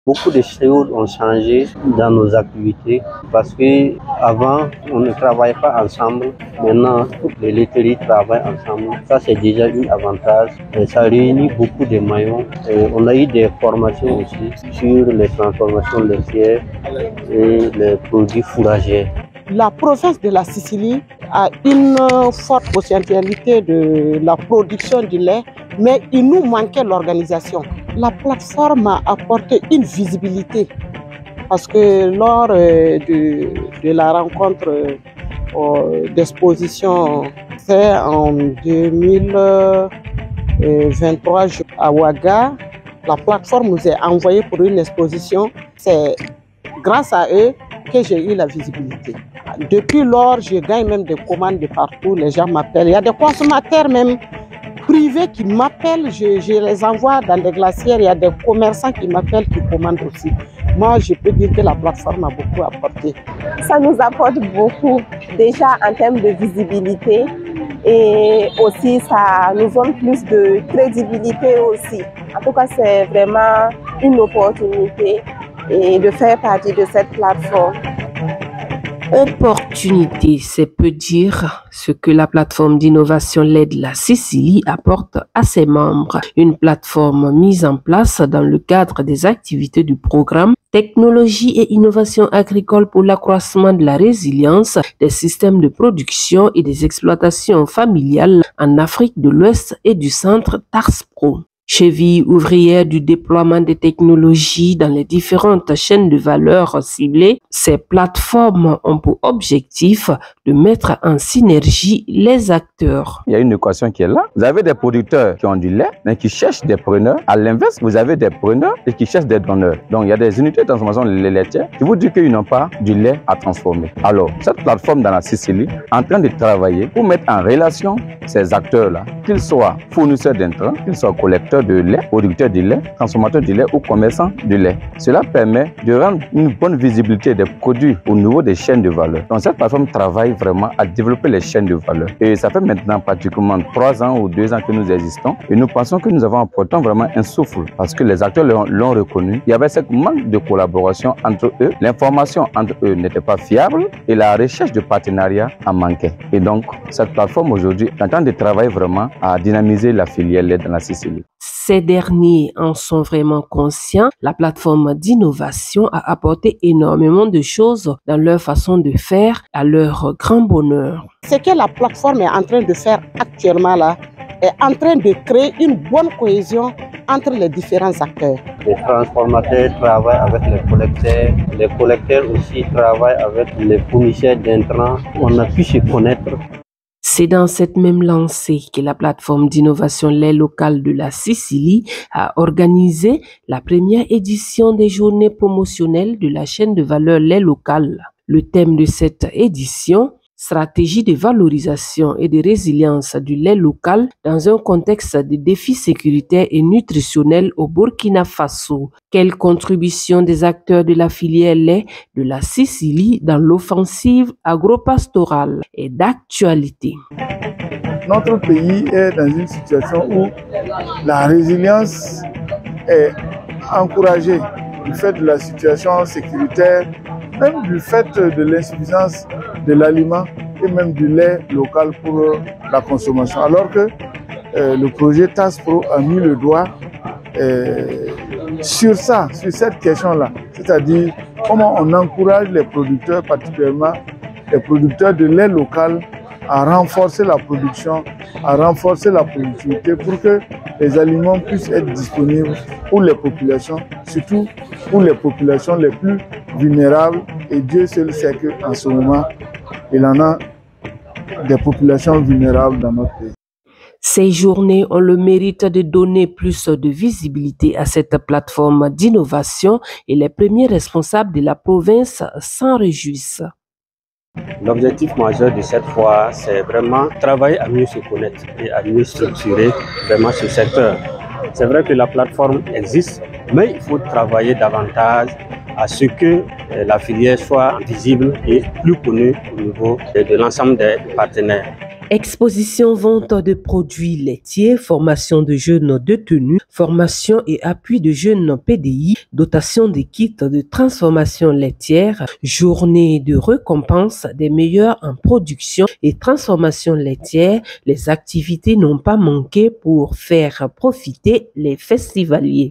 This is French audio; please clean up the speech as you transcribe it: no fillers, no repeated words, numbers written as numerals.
Beaucoup de choses ont changé dans nos activités parce qu'avant, on ne travaillait pas ensemble. Maintenant, toutes les laiteries travaillent ensemble. Ça, c'est déjà un avantage. Et ça réunit beaucoup de maillons. Et on a eu des formations aussi sur les transformations laitières et les produits fourragers. La province de la Sicile a une forte potentialité de la production du lait, mais il nous manquait l'organisation. La plateforme a apporté une visibilité parce que lors de la rencontre d'exposition, c'est en 2023 à Ouaga, la plateforme nous est envoyée pour une exposition. C'est grâce à eux que j'ai eu la visibilité. Depuis lors, je gagne même des commandes de partout, les gens m'appellent. Il y a des consommateurs même privés qui m'appellent, je les envoie dans des glacières. Il y a des commerçants qui m'appellent, qui commandent aussi. Moi, je peux dire que la plateforme a beaucoup apporté. Ça nous apporte beaucoup, déjà en termes de visibilité, et aussi ça nous donne plus de crédibilité aussi. En tout cas, c'est vraiment une opportunité et de faire partie de cette plateforme. Opportunité, c'est peu dire ce que la plateforme d'innovation lait de la Sicile apporte à ses membres. Une plateforme mise en place dans le cadre des activités du programme Technologie et innovation agricole pour l'accroissement de la résilience des systèmes de production et des exploitations familiales en Afrique de l'Ouest et du Centre TARSPRO. Cheville ouvrière du déploiement des technologies dans les différentes chaînes de valeur ciblées, ces plateformes ont pour objectif de mettre en synergie les acteurs. Il y a une équation qui est là. Vous avez des producteurs qui ont du lait, mais qui cherchent des preneurs. À l'inverse, vous avez des preneurs et qui cherchent des donneurs. Donc, il y a des unités de transformation laitière qui vous disent qu'ils n'ont pas du lait à transformer. Alors, cette plateforme dans la Sicile est en train de travailler pour mettre en relation ces acteurs-là, qu'ils soient fournisseurs d'intrants, qu'ils soient collecteurs de lait, producteurs de lait, transformateurs de lait ou commerçants de lait. Cela permet de rendre une bonne visibilité des produits au niveau des chaînes de valeur. Donc cette plateforme travaille vraiment à développer les chaînes de valeur. Et ça fait maintenant pratiquement 3 ans ou 2 ans que nous existons. Et nous pensons que nous avons apporté vraiment un souffle parce que les acteurs l'ont reconnu. Il y avait ce manque de collaboration entre eux. L'information entre eux n'était pas fiable et la recherche de partenariat en manquait. Et donc cette plateforme aujourd'hui est en train de travailler vraiment à dynamiser la filière lait dans la Sicile. Ces derniers en sont vraiment conscients. La plateforme d'innovation a apporté énormément de choses dans leur façon de faire, à leur grand bonheur. Ce que la plateforme est en train de faire actuellement là, est en train de créer une bonne cohésion entre les différents acteurs. Les transformateurs travaillent avec les collecteurs aussi travaillent avec les fournisseurs d'intrants. On a pu se connaître. C'est dans cette même lancée que la plateforme d'innovation lait local de la Sicile a organisé la première édition des journées promotionnelles de la chaîne de valeur lait local. Le thème de cette édition, stratégie de valorisation et de résilience du lait local dans un contexte de défis sécuritaires et nutritionnels au Burkina Faso. Quelle contribution des acteurs de la filière lait de la Sicile dans l'offensive agropastorale et d'actualité. Notre pays est dans une situation où la résilience est encouragée du fait de la situation sécuritaire, même du fait de l'insuffisance de l'aliment et même du lait local pour la consommation. Alors que le projet TASPRO a mis le doigt sur cette question-là, c'est-à-dire comment on encourage les producteurs, particulièrement les producteurs de lait local, à renforcer la production, à renforcer la productivité pour que les aliments puissent être disponibles pour les populations, surtout pour les populations les plus vulnérables. Et Dieu seul sait qu'en ce moment, il y en a des populations vulnérables dans notre pays. Ces journées ont le mérite de donner plus de visibilité à cette plateforme d'innovation et les premiers responsables de la province s'en réjouissent. L'objectif majeur de cette fois, c'est vraiment travailler à mieux se connaître et à mieux structurer vraiment ce secteur. C'est vrai que la plateforme existe, mais il faut travailler davantage à ce que la filière soit visible et plus connue au niveau de l'ensemble des partenaires. Exposition, vente de produits laitiers, formation de jeunes détenus, formation et appui de jeunes PDI, dotation des kits de transformation laitière, journée de récompense des meilleurs en production et transformation laitière. Les activités n'ont pas manqué pour faire profiter les festivaliers.